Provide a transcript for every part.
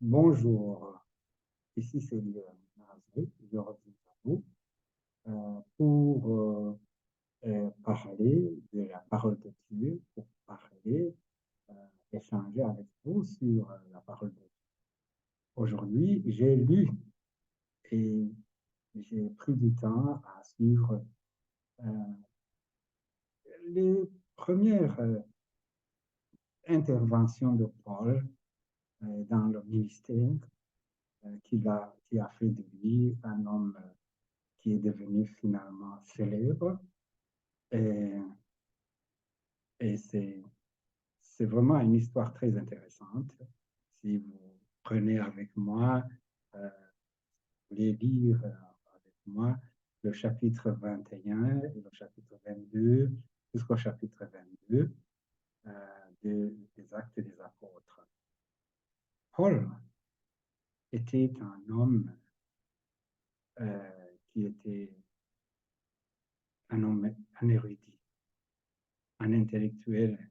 Bonjour, ici c'est Nazé, je reviens à vous pour parler de la parole de Dieu, pour parler, euh, échanger avec vous sur la parole de Dieu. Aujourd'hui, j'ai lu et j'ai pris du temps à suivre euh, les premières interventions de Paul dans le ministère qui a fait de lui un homme qui est devenu finalement célèbre. Et, et c'est vraiment une histoire très intéressante. Si vous prenez avec moi, vous voulez lire avec moi le chapitre 21 et le chapitre 22 jusqu'au chapitre 22 des Actes des Apôtres. Paul était un homme qui était un homme, un érudit, un intellectuel,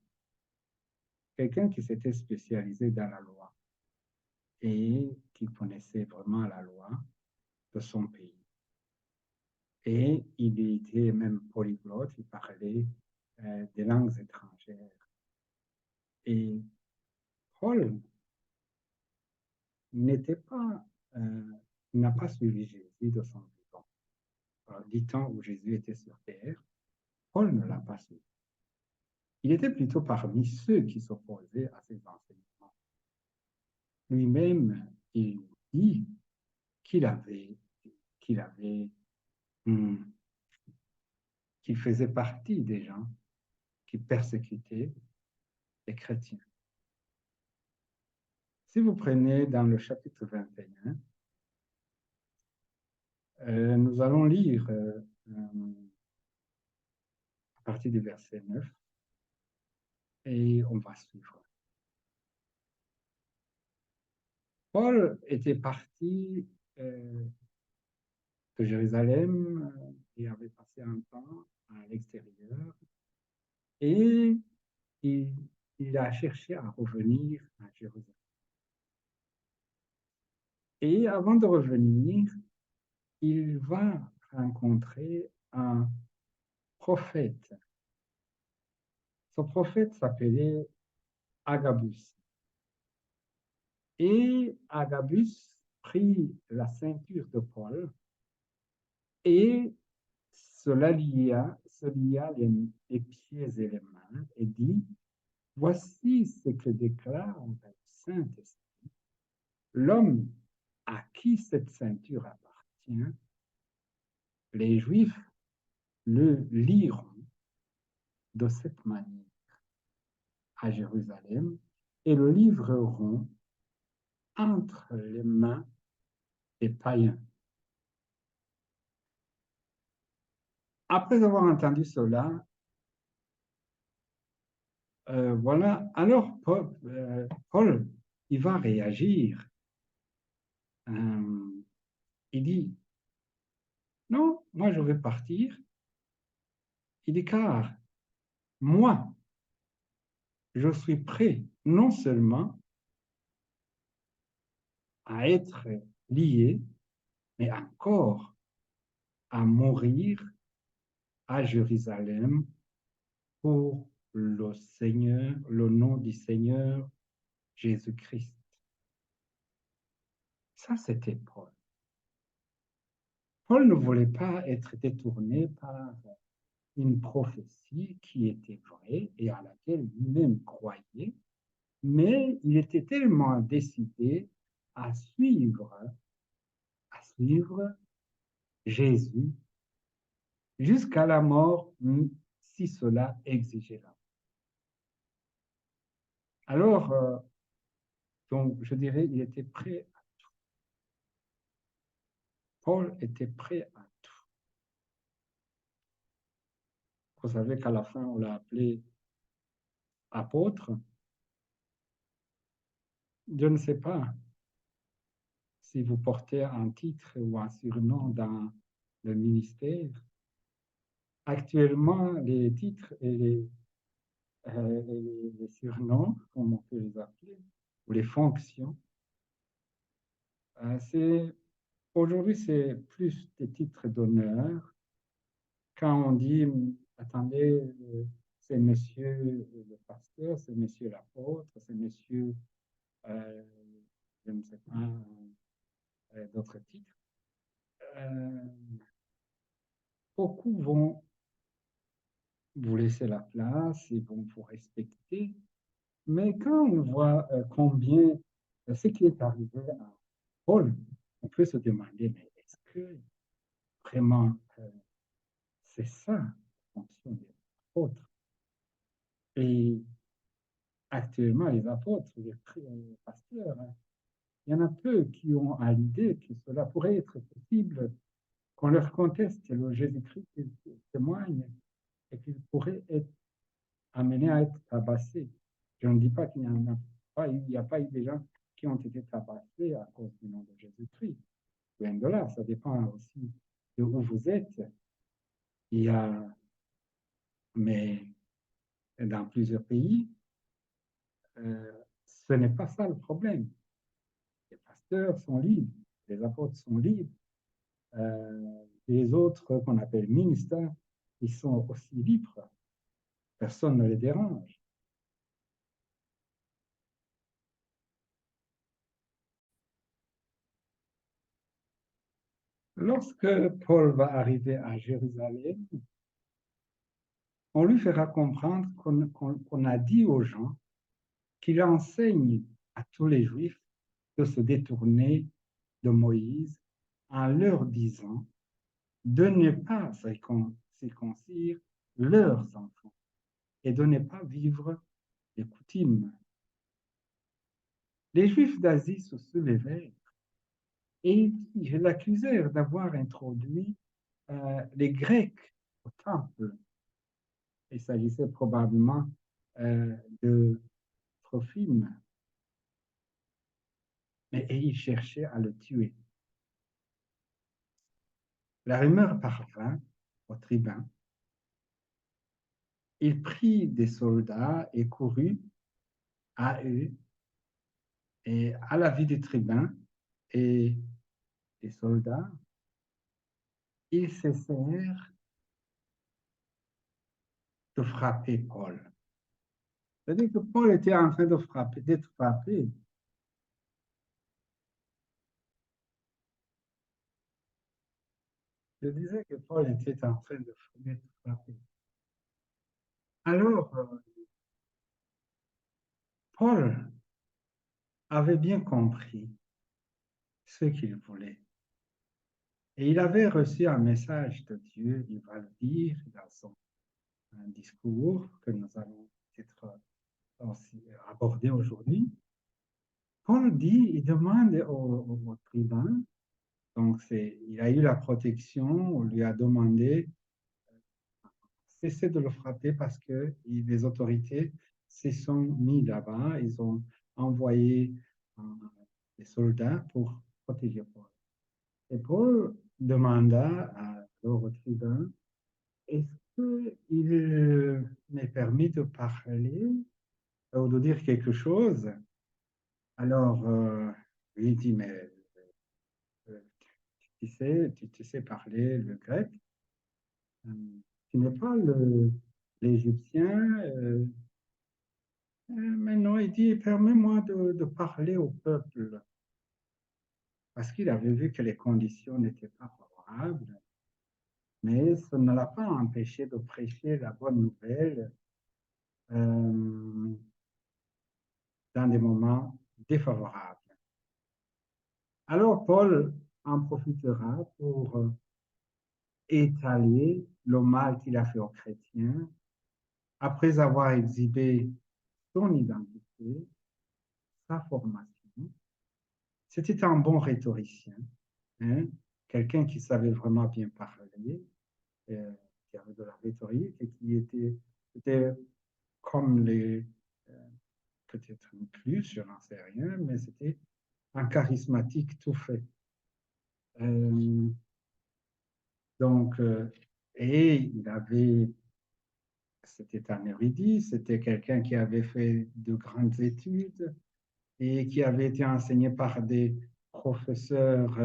quelqu'un qui s'était spécialisé dans la loi et qui connaissait vraiment la loi de son pays. Et il était même polyglotte, il parlait des langues étrangères. Et Paul n'était pas, euh, n'a pas suivi Jésus de son vivant. Du temps où Jésus était sur terre, Paul ne l'a pas suivi. Il était plutôt parmi ceux qui s'opposaient à ses enseignements. Lui-même, il dit qu'il avait, qu'il avait, hum, qu'il faisait partie des gens qui persécutaient les chrétiens. Si vous prenez dans le chapitre 21, nous allons lire à partir du verset 9 et on va suivre. Paul était parti de Jérusalem et avait passé un temps à l'extérieur et il, il a cherché à revenir à Jérusalem. Et avant de revenir, il va rencontrer un prophète. Ce prophète s'appelait Agabus. Et Agabus prit la ceinture de Paul et se lia les pieds et les mains et dit, voici ce que déclare le Saint-Esprit. L'homme à qui cette ceinture appartient, les Juifs le liront de cette manière à Jérusalem et le livreront entre les mains des païens. Après avoir entendu cela, voilà, alors Paul, il va réagir. Il dit, non, moi je vais partir. Il dit, car moi, je suis prêt non seulement à être lié, mais encore à mourir à Jérusalem pour le Seigneur, le nom du Seigneur Jésus-Christ. Ça, c'était Paul. Paul ne voulait pas être détourné par une prophétie qui était vraie et à laquelle lui-même croyait, mais il était tellement décidé à suivre Jésus jusqu'à la mort, si cela exigeait la. Alors, donc, je dirais, il était prêt. Paul était prêt à tout. Vous savez qu'à la fin, on l'a appelé apôtre. Je ne sais pas si vous portez un titre ou un surnom dans le ministère. Actuellement, les titres et les surnoms, comme on peut les appeler, ou les fonctions, Aujourd'hui, c'est plus des titres d'honneur. Quand on dit, attendez, c'est monsieur le pasteur, c'est monsieur l'apôtre, c'est monsieur, euh, je ne sais pas, d'autres titres, euh, beaucoup vont vous laisser la place et vont vous respecter. Mais quand on voit combien ce qui est arrivé à Paul, on peut se demander, mais est-ce que vraiment c'est ça la fonction des apôtres? Et actuellement, les apôtres, les pasteurs, hein, il y en a peu qui ont à l'idée que cela pourrait être possible qu'on leur conteste le Jésus-Christ qui témoigne et qu'ils pourraient être amenés à être tabassés. Je ne dis pas qu'il n'y en a pas, il n'y a pas eu des gens qui ont été tabassés à cause du nom de Jésus-Christ. Loin de là, ça dépend aussi de où vous êtes. Il y a, mais dans plusieurs pays, ce n'est pas ça le problème. Les pasteurs sont libres, les apôtres sont libres, les autres qu'on appelle ministères, ils sont aussi libres. Personne ne les dérange. Lorsque Paul va arriver à Jérusalem, on lui fera comprendre qu'on a dit aux gens qu'il enseigne à tous les Juifs de se détourner de Moïse en leur disant de ne pas circoncire leurs enfants et de ne pas vivre les coutumes. Les Juifs d'Asie se soulevèrent et l'accusèrent d'avoir introduit les Grecs au temple. Il s'agissait probablement de Trophime, et ils cherchaient à le tuer. La rumeur parvint au tribun. Il prit des soldats et courut à eux et à la vie du tribun et des soldats. Ils cessèrent de frapper Paul. C'est-à-dire que Paul était en train de frapper, d'être frappé. Je disais que Paul était en train d'être frappé. Alors, Paul avait bien compris ce qu'il voulait. Et il avait reçu un message de Dieu, il va le dire dans son un discours que nous allons peut-être aussi aborder aujourd'hui. Paul dit, il demande au tribun, donc il a eu la protection, on lui a demandé cessez de le frapper parce que les autorités se sont mis là-bas, ils ont envoyé des soldats pour protéger Paul. Et Paul demanda au tribun, est-ce qu'il m'est permis de parler ou de dire quelque chose? Alors, lui dit, mais euh, tu sais parler le grec, euh, tu n'es pas l'Égyptien. Mais non, il dit, permets-moi de parler au peuple, parce qu'il avait vu que les conditions n'étaient pas favorables, mais ça ne l'a pas empêché de prêcher la bonne nouvelle euh, dans des moments défavorables. Alors Paul en profitera pour étaler le mal qu'il a fait aux chrétiens après avoir exhibé son identité, sa formation. C'était un bon rhétoricien, hein, quelqu'un qui savait vraiment bien parler, qui avait de la rhétorique et qui était comme les, euh, peut-être plus, je n'en sais rien, mais c'était un charismatique tout fait. Euh, donc, et il avait, c'était un érudit, c'était quelqu'un qui avait fait de grandes études et qui avait été enseigné par professeurs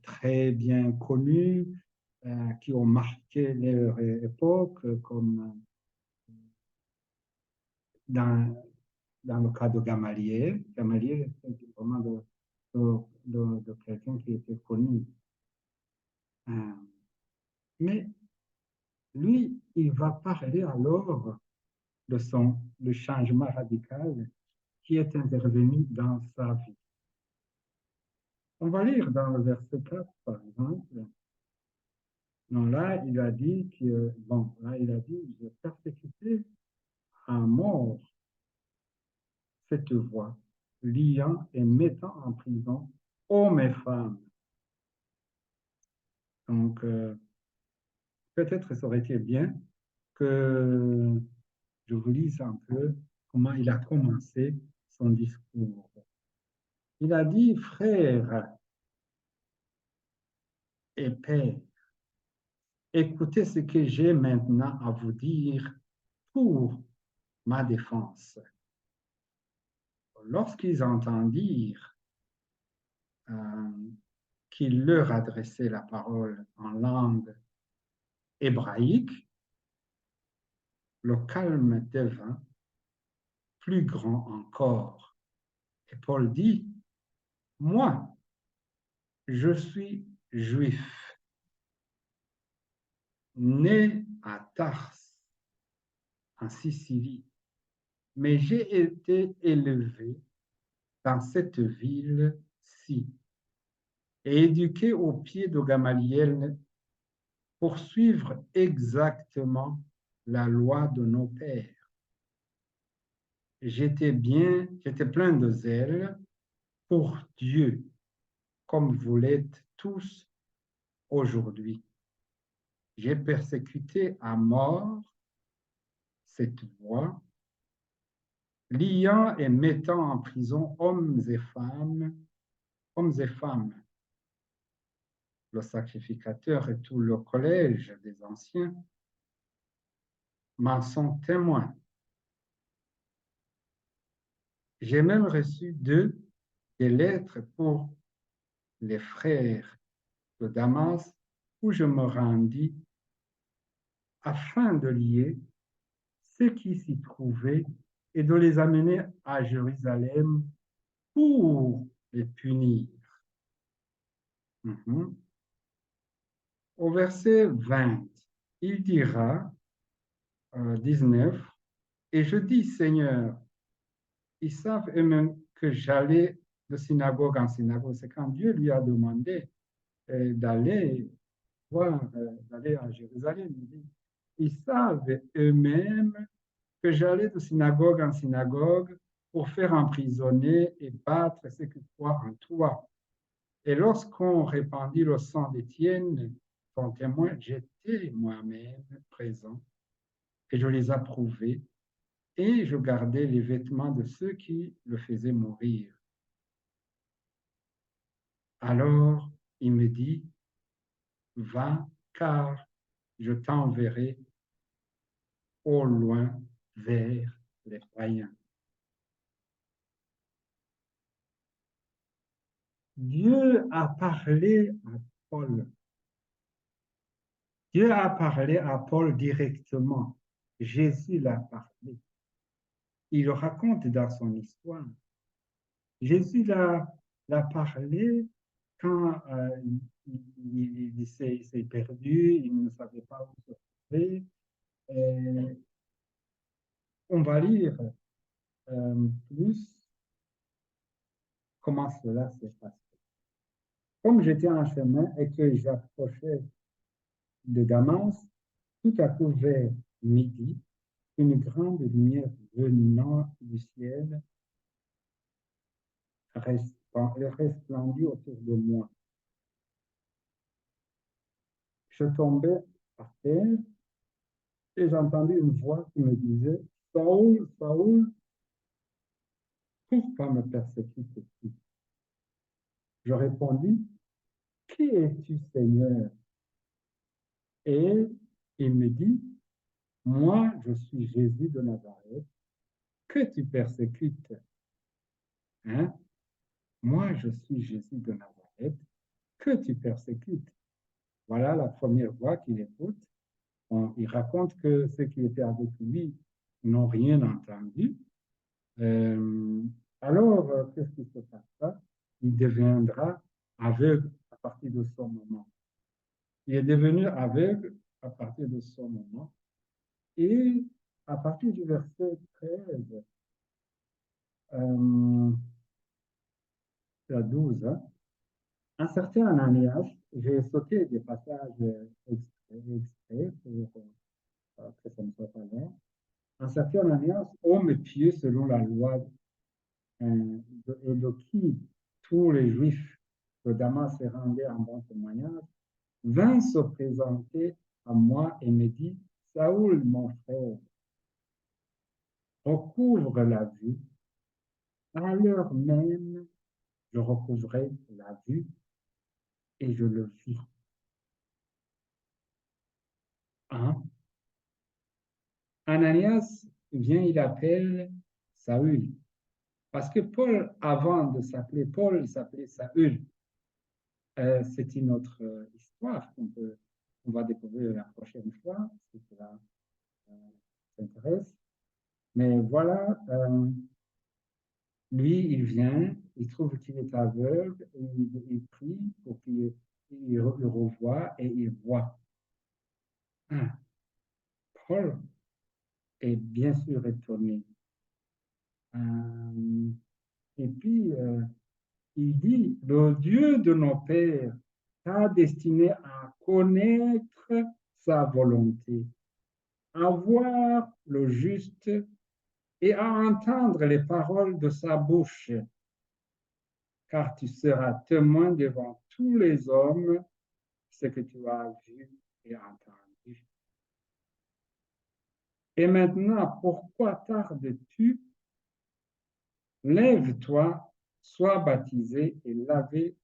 très bien connus qui ont marqué leur époque, comme dans, dans le cas de Gamaliel. Gamaliel, c'est vraiment de quelqu'un qui était connu. Euh, mais lui, il va parler alors le changement radical qui est intervenu dans sa vie. On va lire dans le verset 4, par exemple. Non, là, il a dit que, bon, là, il a dit, j'ai persécuté à mort cette voie, liant et mettant en prison hommes et femmes. Donc, peut-être ça aurait été bien que je vous lise un peu comment il a commencé son discours. Il a dit, frères et pères, écoutez ce que j'ai maintenant à vous dire pour ma défense. Lorsqu'ils entendirent euh, qu'il leur adressait la parole en langue hébraïque, le calme devint plus grand encore. Et Paul dit, moi, je suis juif, né à Tars, en Sicile, mais j'ai été élevé dans cette ville-ci et éduqué au pied de Gamaliel pour suivre exactement la loi de nos pères. J'étais plein de zèle pour Dieu, comme vous l'êtes tous aujourd'hui. J'ai persécuté à mort cette voie, liant et mettant en prison hommes et femmes. Le sacrificateur et tout le collège des anciens m'en sont témoins. J'ai même reçu d'eux des lettres pour les frères de Damas où je me rendis afin de lier ce qui s'y trouvait et de les amener à Jérusalem pour les punir. Au verset 20, il dira, 19, et je dis, Seigneur, ils savent eux-mêmes que j'allais de synagogue en synagogue. C'est quand Dieu lui a demandé d'aller d'aller à Jérusalem. Ils savent eux-mêmes que j'allais de synagogue en synagogue pour faire emprisonner et battre ceux qui croient en toi. Et lorsqu'on répandit le sang d'Étienne, ton témoin, j'étais moi-même présent et je les approuvais et je gardais les vêtements de ceux qui le faisaient mourir. Alors il me dit, va, car je t'enverrai au loin vers les païens. Dieu a parlé à Paul. Dieu a parlé à Paul directement. Jésus l'a parlé. Il le raconte dans son histoire. Jésus l'a parlé quand il s'est perdu, il ne savait pas où se trouver. Et on va lire plus comment cela s'est passé. Comme j'étais en chemin et que j'approchais de Damas, tout à coup vers midi, une grande lumière venant du ciel resplendit autour de moi. Je tombais par terre et j'entendis une voix qui me disait, Saoul, Saoul, pourquoi me persécutes-tu? Je répondis, qui es-tu, Seigneur? Et il me dit, moi, je suis Jésus de Nazareth, que tu persécutes. Hein? moi, je suis Jésus de Nazareth, que tu persécutes. Voilà la première voix qu'il écoute. Il raconte que ceux qui étaient avec lui n'ont rien entendu. Euh, alors, qu'est-ce qui se passera? Il deviendra aveugle à partir de ce moment. Il est devenu aveugle à partir de ce moment. Et à partir du verset 13 à 12, hein, un certain Ananias, j'ai sauté des passages exprès pour que ça ne soit pas long. Un certain Ananias, homme pieux selon la loi et de qui tous les Juifs de Damas se rendaient en bon témoignage, vint se présenter à moi et me dit, Saoul, mon frère, recouvre la vue. À l'heure même, je recouvrais la vue et je le vis. Hein? Ananias vient, il appelle Saül. Parce que Paul, avant de s'appeler Paul, il s'appelait Saül. C'est une autre histoire qu'on va découvrir la prochaine fois, si cela t'intéresse. Mais voilà, lui, il vient, il trouve qu'il est aveugle, et il prie pour qu'il revoie et il voit. Ah, Paul est bien sûr étonné. Euh, et puis, il dit, le Dieu de nos pères t'a destiné à connaître sa volonté, à voir le juste et à entendre les paroles de sa bouche, car tu seras témoin devant tous les hommes ce que tu as vu et entendu. Et maintenant, pourquoi tardes-tu? Lève-toi, sois baptisé et lavé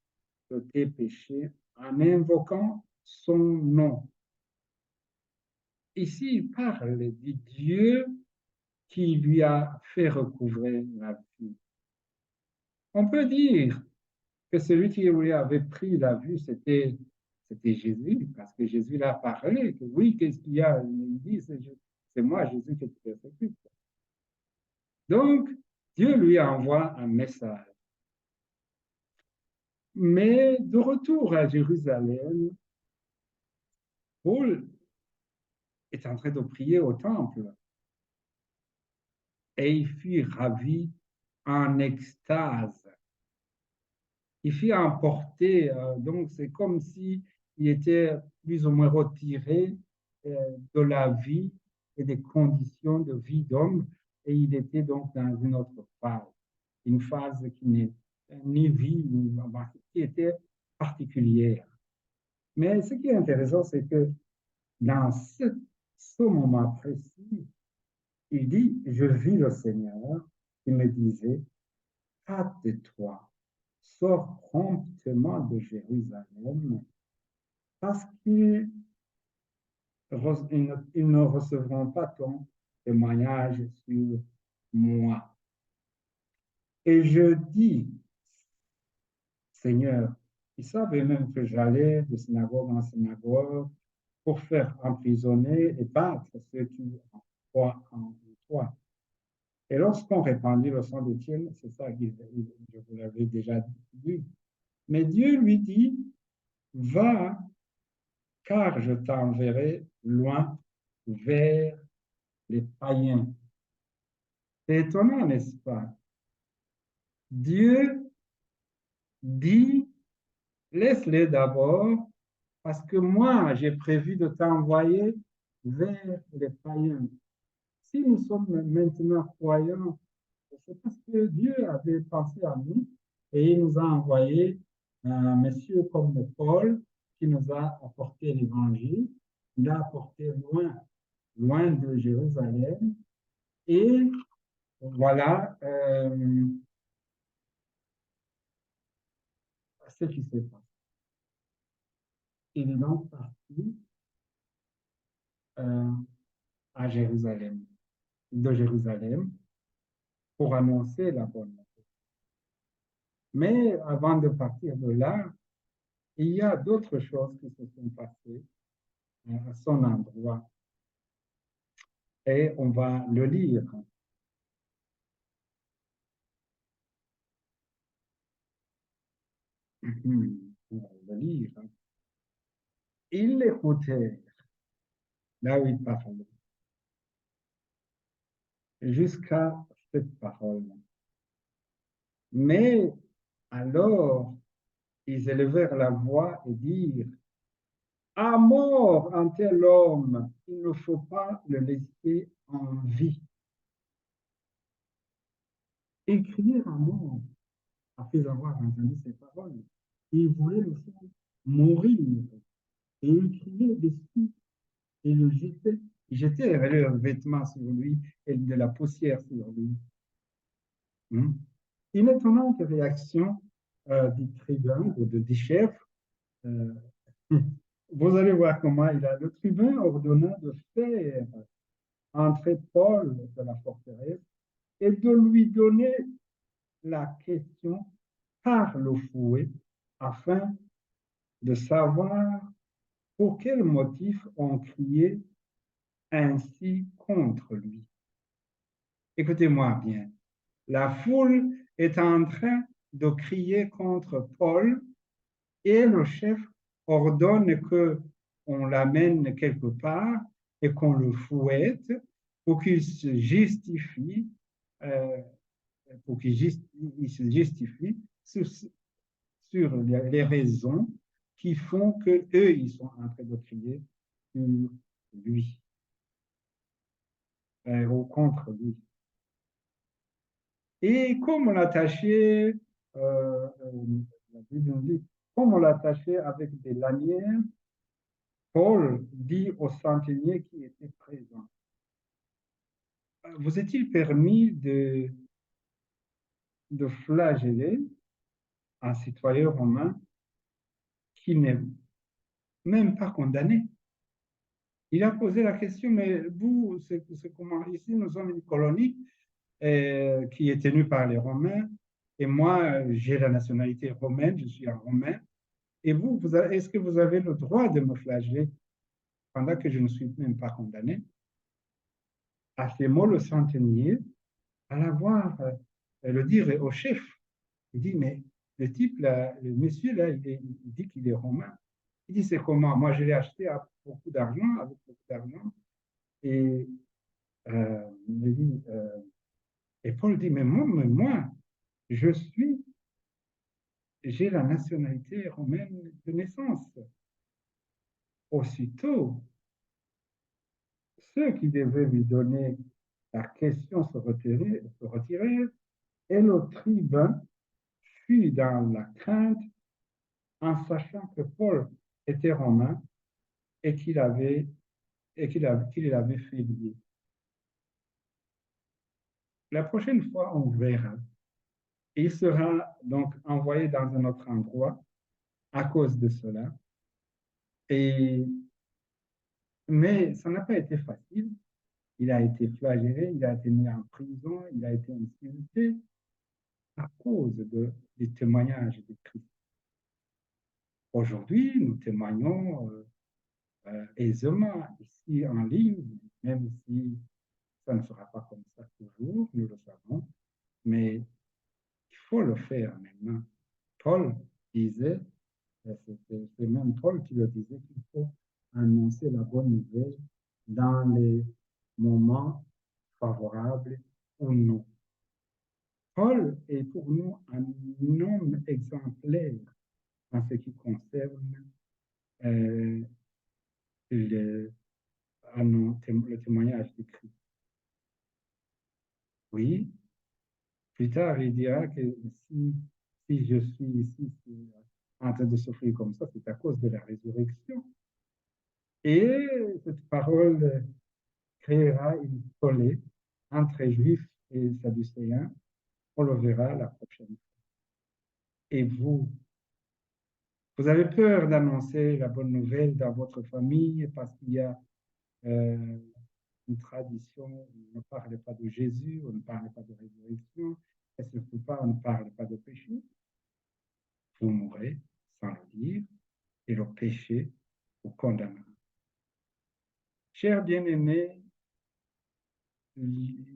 de tes péchés en invoquant son nom. Ici, il parle du Dieu qui lui a fait recouvrer la vue. On peut dire que celui qui lui avait pris la vue, c'était Jésus, parce que Jésus l'a parlé, que oui, qu'est-ce qu'il y a? Il dit, c'est moi, Jésus, que tu persécutes. Donc, Dieu lui envoie un message. Mais de retour à Jérusalem, Paul est en train de prier au temple et il fut ravi en extase. Il fut emporté, donc c'est comme si il était plus ou moins retiré de la vie et des conditions de vie d'homme et il était donc dans une autre phase, une phase qui n'est ni vie, ni qui était particulière. Mais ce qui est intéressant, c'est que dans ce moment précis, il dit, je vis le Seigneur qui me disait, hâte-toi, sors promptement de Jérusalem, parce qu'ils ne recevront pas ton témoignage sur moi. Et je dis, Seigneur, ils savaient même que j'allais de synagogue en synagogue pour faire emprisonner et battre ceux qui croient en toi. Et lorsqu'on répandit le sang d'Étienne, c'est ça que je vous l'avais déjà dit. Mais Dieu lui dit, va, car je t'enverrai loin vers les païens. C'est étonnant, n'est-ce pas? Dieu dit, laisse-les d'abord, parce que moi, j'ai prévu de t'envoyer vers les païens. Si nous sommes maintenant croyants, c'est parce que Dieu avait pensé à nous et il nous a envoyé un monsieur comme Paul qui nous a apporté l'évangile. Il a apporté loin, loin de Jérusalem. Et voilà ce qui s'est passé. Il est donc parti euh, à Jérusalem, de Jérusalem, pour annoncer la bonne nouvelle. Mais avant de partir de là, il y a d'autres choses qui se sont passées à son endroit et on va le lire. On va le lire. Ils l'écoutaient, là où il parlait, jusqu'à cette parole. Mais alors, ils élevèrent la voix et dirent, à mort un tel homme, il ne faut pas le laisser en vie. Ils crièrent à mort après avoir entendu ces paroles. Ils voulaient le faire mourir. Et ils criaient dessus et le jetaient. Ils jetaient leurs vêtements sur lui et de la poussière sur lui. Hmm. Une étonnante réaction du tribun ou du chef. euh, Vous allez voir comment il a. Le tribun ordonna de faire entrer Paul de la forteresse et de lui donner la question par le fouet afin de savoir pour quel motif on criait ainsi contre lui. Écoutez-moi bien. La foule est en train de crier contre Paul et le chef ordonne que on l'amène quelque part et qu'on le fouette pour qu'il se justifie, euh, pour qu'il se justifie sur les raisons qui font que eux ils sont en train de crier sur lui ou contre lui. Et comme on l'attachait, la Bible nous dit, comme on l'attachait avec des lanières, Paul dit au centenier qui était présent, vous est-il permis de flageller un citoyen romain qui n'est même pas condamné? Il a posé la question, mais vous, c'est comment? Ici, nous sommes une colonie qui est tenue par les Romains, et moi, j'ai la nationalité romaine, je suis un Romain, et vous, est-ce que vous avez le droit de me flageller pendant que je ne suis même pas condamné? À ces mots, le centenier, à la voir le dire au chef, il dit, mais le type, là, le monsieur, là, il dit qu'il est romain. Il dit, c'est comment? Moi, je l'ai acheté à beaucoup d'argent, avec beaucoup d'argent. Et, il dit, et Paul dit, mais moi, je suis, j'ai la nationalité romaine de naissance. Aussitôt, ceux qui devaient lui donner la question se retirèrent et le tribun fut dans la crainte en sachant que Paul était romain et qu'il l'avait fait lier. La prochaine fois, on verra. Il sera donc envoyé dans un autre endroit à cause de cela. Et, mais ça n'a pas été facile. Il a été flagellé, il a été mis en prison, il a été insulté à cause du témoignage de Christ. Aujourd'hui, nous témoignons aisément ici en ligne, même si ça ne sera pas comme ça toujours, nous le savons, mais il faut le faire maintenant. Paul disait, c'est même Paul qui le disait, qu'il faut annoncer la bonne nouvelle dans les moments favorables ou non. Paul est pour nous un homme exemplaire en ce qui concerne euh, le, le témoignage de Christ. Oui, plus tard, il dira que si je suis ici en train de souffrir comme ça, c'est à cause de la résurrection. Et cette parole créera une tollée entre juifs et sadducéens. On le verra la prochaine fois. Et vous avez peur d'annoncer la bonne nouvelle dans votre famille parce qu'il y a euh, une tradition, on ne parle pas de Jésus, on ne parle pas de résurrection, et surtout pas, on ne parle pas de péché. péché ou condamnable. Chers bien-aimés,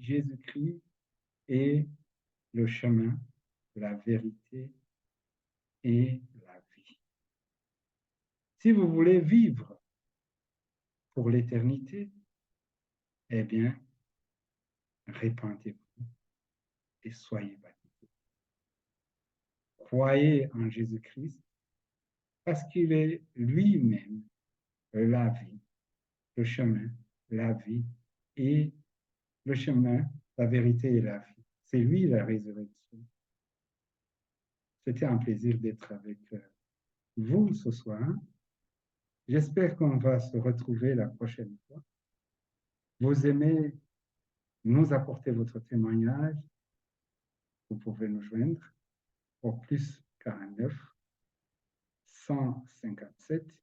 Jésus-Christ est le chemin, la vérité et la vie. Si vous voulez vivre pour l'éternité, eh bien, répentez-vous et soyez baptisés. Croyez en Jésus-Christ parce qu'il est lui-même la vie, le chemin, la vie et le chemin, la vérité et la vie. C'est lui la résurrection. C'était un plaisir d'être avec vous ce soir. J'espère qu'on va se retrouver la prochaine fois. Vous aimez nous apporter votre témoignage, vous pouvez nous joindre au plus 49 157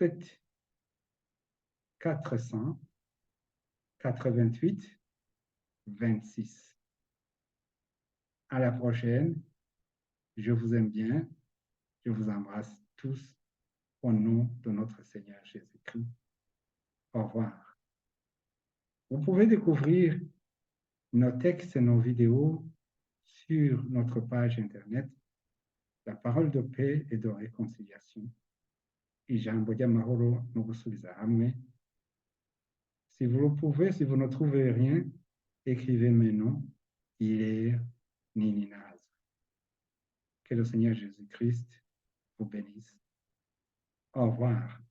7 400 88 26. À la prochaine. Je vous aime bien. Je vous embrasse tous au nom de notre Seigneur Jésus-Christ. Au revoir. Vous pouvez découvrir nos textes et nos vidéos sur notre page Internet, La Parole de paix et de réconciliation. Ijambo ry'amahoro no gusubiza hamwe. Si vous le pouvez, si vous ne trouvez rien, écrivez mes noms, Hilaire Nininaz. Que le Seigneur Jésus-Christ vous bénisse. Au revoir.